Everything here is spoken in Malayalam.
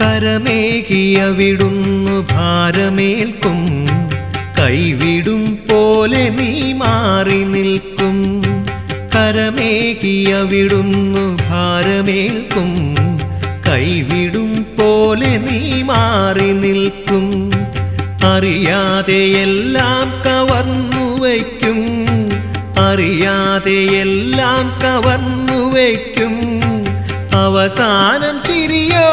കരമേകിയവിടുന്നു ഭാരമേൽക്കും, കൈവിടും പോലെ നീ മാറി നിൽക്കും. കരമേകിയവിടുന്നു ഭാരമേൽക്കും, കൈവിടും പോലെ നീ മാറി നിൽക്കും. അറിയാതെയെല്ലാം കവർന്നു വയ്ക്കും, അറിയാതെയെല്ലാം കവർന്നു വയ്ക്കും. അവസാനം ചിരിയോ